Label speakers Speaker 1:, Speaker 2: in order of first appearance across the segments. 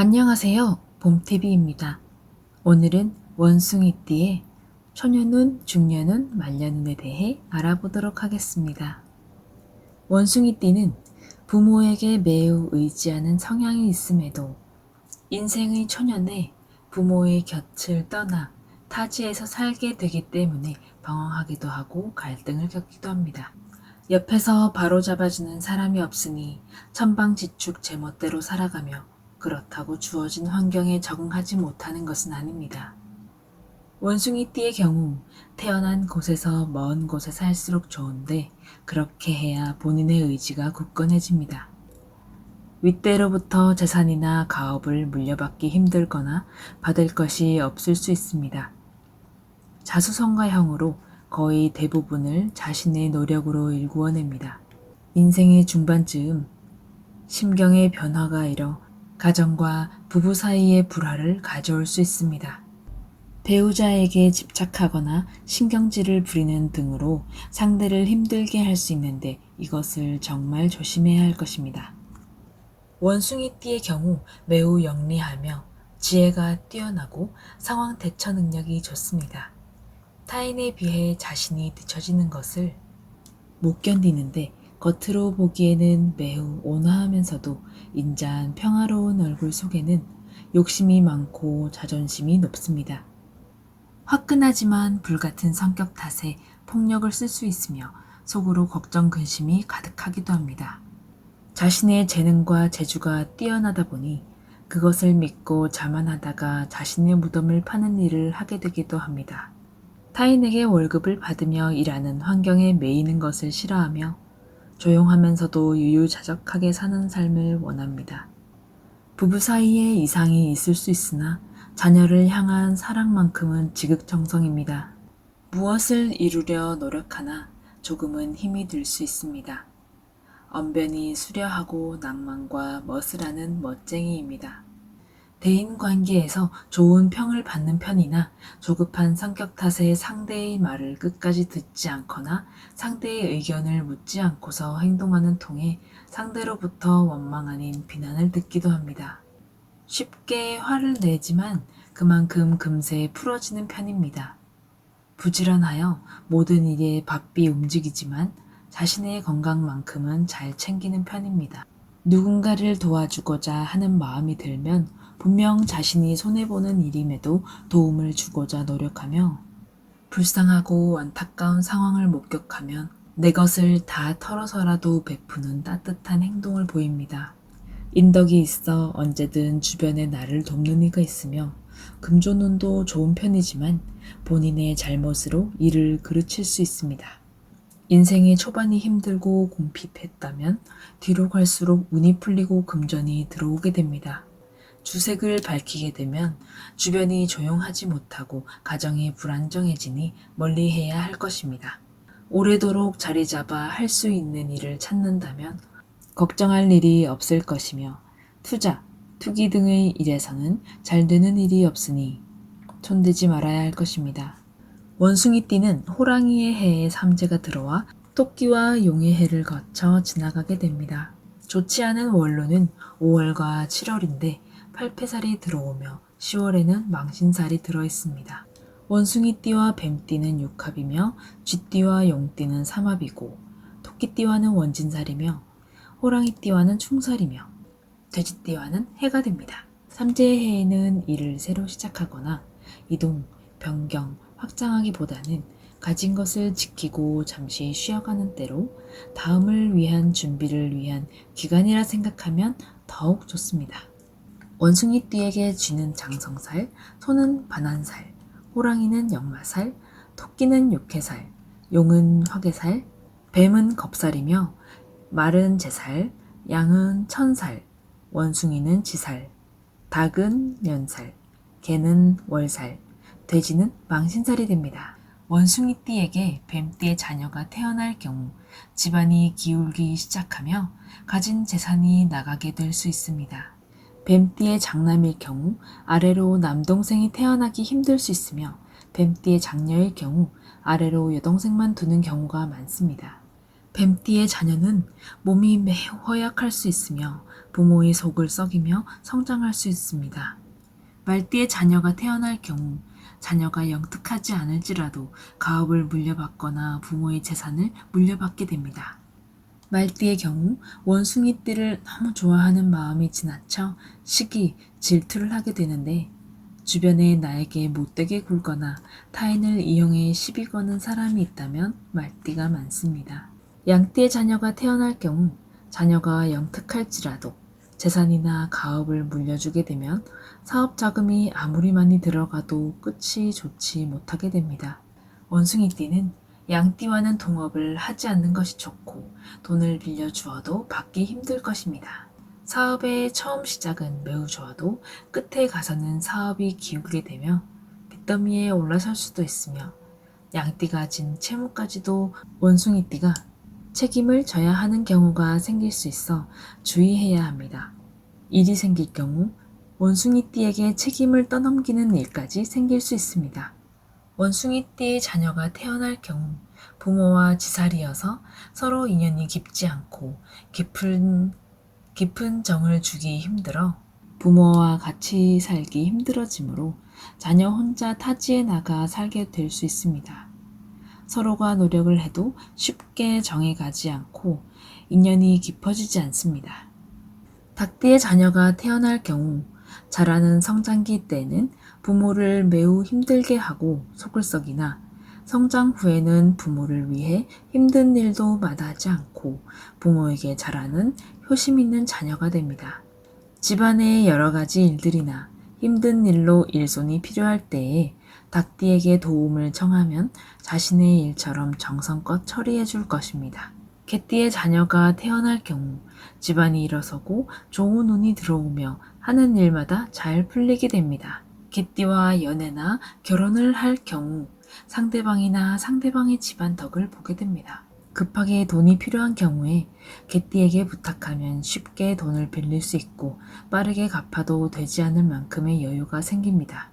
Speaker 1: 안녕하세요. 봄TV입니다. 오늘은 원숭이띠의 초년운, 중년운, 말년운에 대해 알아보도록 하겠습니다. 원숭이띠는 부모에게 매우 의지하는 성향이 있음에도 인생의 초년에 부모의 곁을 떠나 타지에서 살게 되기 때문에 방황하기도 하고 갈등을 겪기도 합니다. 옆에서 바로잡아주는 사람이 없으니 천방지축 제멋대로 살아가며 그렇다고 주어진 환경에 적응하지 못하는 것은 아닙니다. 원숭이띠의 경우 태어난 곳에서 먼 곳에 살수록 좋은데 그렇게 해야 본인의 의지가 굳건해집니다. 윗대로부터 재산이나 가업을 물려받기 힘들거나 받을 것이 없을 수 있습니다. 자수성가형으로 거의 대부분을 자신의 노력으로 일구어냅니다. 인생의 중반쯤 심경의 변화가 일어 가정과 부부 사이의 불화를 가져올 수 있습니다. 배우자에게 집착하거나 신경질을 부리는 등으로 상대를 힘들게 할 수 있는데 이것을 정말 조심해야 할 것입니다. 원숭이띠의 경우 매우 영리하며 지혜가 뛰어나고 상황 대처 능력이 좋습니다. 타인에 비해 자신이 뒤처지는 것을 못 견디는데 겉으로 보기에는 매우 온화하면서도 인자한 평화로운 얼굴 속에는 욕심이 많고 자존심이 높습니다. 화끈하지만 불같은 성격 탓에 폭력을 쓸 수 있으며 속으로 걱정 근심이 가득하기도 합니다. 자신의 재능과 재주가 뛰어나다 보니 그것을 믿고 자만하다가 자신의 무덤을 파는 일을 하게 되기도 합니다. 타인에게 월급을 받으며 일하는 환경에 매이는 것을 싫어하며 조용하면서도 유유자적하게 사는 삶을 원합니다. 부부 사이에 이상이 있을 수 있으나 자녀를 향한 사랑만큼은 지극정성입니다. 무엇을 이루려 노력하나 조금은 힘이 들 수 있습니다. 언변이 수려하고 낭만과 멋을 아는 멋쟁이입니다. 대인관계에서 좋은 평을 받는 편이나 조급한 성격 탓에 상대의 말을 끝까지 듣지 않거나 상대의 의견을 묻지 않고서 행동하는 통에 상대로부터 원망 아닌 비난을 듣기도 합니다. 쉽게 화를 내지만 그만큼 금세 풀어지는 편입니다. 부지런하여 모든 일에 바삐 움직이지만 자신의 건강만큼은 잘 챙기는 편입니다. 누군가를 도와주고자 하는 마음이 들면 분명 자신이 손해보는 일임에도 도움을 주고자 노력하며 불쌍하고 안타까운 상황을 목격하면 내 것을 다 털어서라도 베푸는 따뜻한 행동을 보입니다. 인덕이 있어 언제든 주변에 나를 돕는 이가 있으며 금조눈도 좋은 편이지만 본인의 잘못으로 일을 그르칠 수 있습니다. 인생의 초반이 힘들고 공핍했다면 뒤로 갈수록 운이 풀리고 금전이 들어오게 됩니다. 주색을 밝히게 되면 주변이 조용하지 못하고 가정이 불안정해지니 멀리해야 할 것입니다. 오래도록 자리 잡아 할 수 있는 일을 찾는다면 걱정할 일이 없을 것이며 투자, 투기 등의 일에서는 잘 되는 일이 없으니 손대지 말아야 할 것입니다. 원숭이띠는 호랑이의 해에 삼재가 들어와 토끼와 용의 해를 거쳐 지나가게 됩니다. 좋지 않은 원로는 5월과 7월인데 팔패살이 들어오며 10월에는 망신살이 들어있습니다. 원숭이띠와 뱀띠는 육합이며 쥐띠와 용띠는 삼합이고 토끼띠와는 원진살이며 호랑이띠와는 충살이며 돼지띠와는 해가 됩니다. 삼재의 해에는 일을 새로 시작하거나 이동, 변경, 확장하기보다는 가진 것을 지키고 잠시 쉬어가는 때로 다음을 위한 준비를 위한 기간이라 생각하면 더욱 좋습니다. 원숭이띠에게 쥐는 장성살, 소는 반환살, 호랑이는 역마살, 토끼는 육해살, 용은 화개살, 뱀은 겁살이며 말은 제살, 양은 천살, 원숭이는 지살, 닭은 년살, 개는 월살, 돼지는 망신살이 됩니다. 원숭이띠에게 뱀띠의 자녀가 태어날 경우 집안이 기울기 시작하며 가진 재산이 나가게 될 수 있습니다. 뱀띠의 장남일 경우 아래로 남동생이 태어나기 힘들 수 있으며 뱀띠의 장녀일 경우 아래로 여동생만 두는 경우가 많습니다. 뱀띠의 자녀는 몸이 매우 허약할 수 있으며 부모의 속을 썩이며 성장할 수 있습니다. 말띠의 자녀가 태어날 경우 자녀가 영특하지 않을지라도 가업을 물려받거나 부모의 재산을 물려받게 됩니다. 말띠의 경우 원숭이띠를 너무 좋아하는 마음이 지나쳐 시기, 질투를 하게 되는데 주변에 나에게 못되게 굴거나 타인을 이용해 시비 거는 사람이 있다면 말띠가 많습니다. 양띠의 자녀가 태어날 경우 자녀가 영특할지라도 재산이나 가업을 물려주게 되면 사업 자금이 아무리 많이 들어가도 끝이 좋지 못하게 됩니다. 원숭이띠는 양띠와는 동업을 하지 않는 것이 좋고 돈을 빌려주어도 받기 힘들 것입니다. 사업의 처음 시작은 매우 좋아도 끝에 가서는 사업이 기울게 되며 빚더미에 올라설 수도 있으며 양띠가 진 채무까지도 원숭이띠가 책임을 져야 하는 경우가 생길 수 있어 주의해야 합니다. 일이 생길 경우 원숭이띠에게 책임을 떠넘기는 일까지 생길 수 있습니다. 원숭이띠의 자녀가 태어날 경우 부모와 지살이어서 서로 인연이 깊지 않고 깊은 정을 주기 힘들어 부모와 같이 살기 힘들어지므로 자녀 혼자 타지에 나가 살게 될 수 있습니다. 서로가 노력을 해도 쉽게 정이 가지 않고 인연이 깊어지지 않습니다. 닭띠의 자녀가 태어날 경우 자라는 성장기 때는 부모를 매우 힘들게 하고 속을 썩이나 성장 후에는 부모를 위해 힘든 일도 마다하지 않고 부모에게 잘하는 효심 있는 자녀가 됩니다. 집안의 여러 가지 일들이나 힘든 일로 일손이 필요할 때에 닭띠에게 도움을 청하면 자신의 일처럼 정성껏 처리해 줄 것입니다. 개띠의 자녀가 태어날 경우 집안이 일어서고 좋은 운이 들어오며 하는 일마다 잘 풀리게 됩니다. 개띠와 연애나 결혼을 할 경우 상대방이나 상대방의 집안 덕을 보게 됩니다. 급하게 돈이 필요한 경우에 개띠에게 부탁하면 쉽게 돈을 빌릴 수 있고 빠르게 갚아도 되지 않을 만큼의 여유가 생깁니다.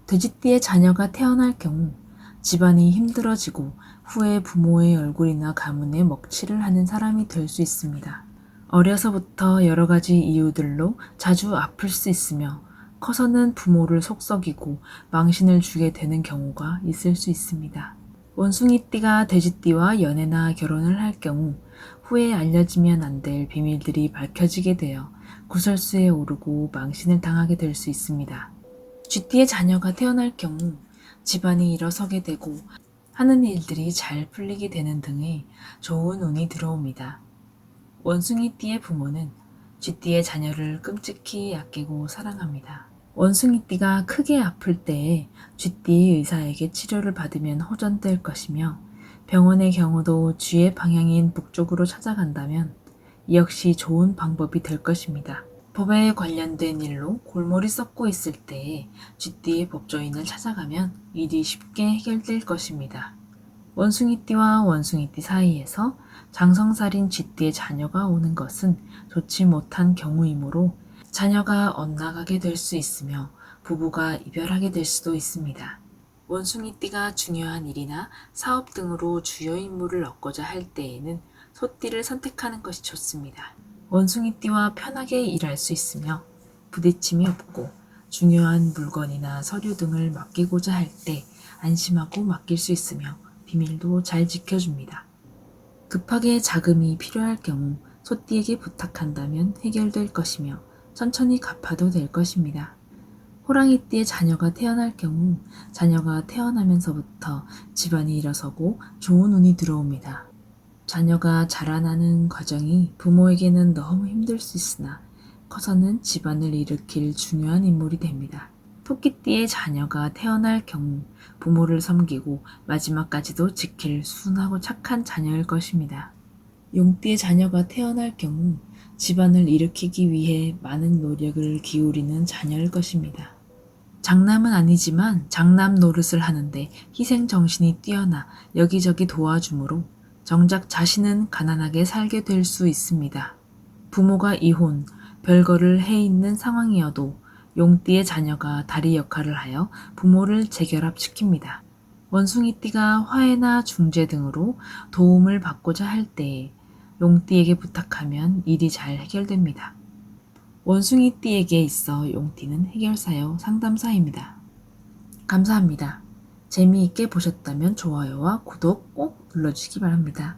Speaker 1: 돼지띠의 자녀가 태어날 경우 집안이 힘들어지고 후에 부모의 얼굴이나 가문에 먹칠을 하는 사람이 될 수 있습니다. 어려서부터 여러 가지 이유들로 자주 아플 수 있으며 커서는 부모를 속썩이고 망신을 주게 되는 경우가 있을 수 있습니다. 원숭이띠가 돼지띠와 연애나 결혼을 할 경우 후에 알려지면 안 될 비밀들이 밝혀지게 되어 구설수에 오르고 망신을 당하게 될 수 있습니다. 쥐띠의 자녀가 태어날 경우 집안이 일어서게 되고 하는 일들이 잘 풀리게 되는 등의 좋은 운이 들어옵니다. 원숭이띠의 부모는 쥐띠의 자녀를 끔찍히 아끼고 사랑합니다. 원숭이띠가 크게 아플 때에 쥐띠의 의사에게 치료를 받으면 호전될 것이며 병원의 경우도 쥐의 방향인 북쪽으로 찾아간다면 이 역시 좋은 방법이 될 것입니다. 법에 관련된 일로 골머리 썩고 있을 때에 쥐띠의 법조인을 찾아가면 일이 쉽게 해결될 것입니다. 원숭이띠와 원숭이띠 사이에서 장성살인 쥐띠의 자녀가 오는 것은 좋지 못한 경우이므로 자녀가 엇나가게 될 수 있으며 부부가 이별하게 될 수도 있습니다. 원숭이띠가 중요한 일이나 사업 등으로 주요 임무를 얻고자 할 때에는 소띠를 선택하는 것이 좋습니다. 원숭이띠와 편하게 일할 수 있으며 부딪힘이 없고 중요한 물건이나 서류 등을 맡기고자 할 때 안심하고 맡길 수 있으며 비밀도 잘 지켜줍니다. 급하게 자금이 필요할 경우 소띠에게 부탁한다면 해결될 것이며 천천히 갚아도 될 것입니다. 호랑이띠의 자녀가 태어날 경우 자녀가 태어나면서부터 집안이 일어서고 좋은 운이 들어옵니다. 자녀가 자라나는 과정이 부모에게는 너무 힘들 수 있으나 커서는 집안을 일으킬 중요한 인물이 됩니다. 토끼띠의 자녀가 태어날 경우 부모를 섬기고 마지막까지도 지킬 순하고 착한 자녀일 것입니다. 용띠의 자녀가 태어날 경우 집안을 일으키기 위해 많은 노력을 기울이는 자녀일 것입니다. 장남은 아니지만 장남 노릇을 하는데 희생정신이 뛰어나 여기저기 도와주므로 정작 자신은 가난하게 살게 될 수 있습니다. 부모가 이혼, 별거를 해 있는 상황이어도 용띠의 자녀가 다리 역할을 하여 부모를 재결합시킵니다. 원숭이띠가 화해나 중재 등으로 도움을 받고자 할 때 용띠에게 부탁하면 일이 잘 해결됩니다. 원숭이띠에게 있어 용띠는 해결사요 상담사입니다. 감사합니다. 재미있게 보셨다면 좋아요와 구독 꼭 눌러주시기 바랍니다.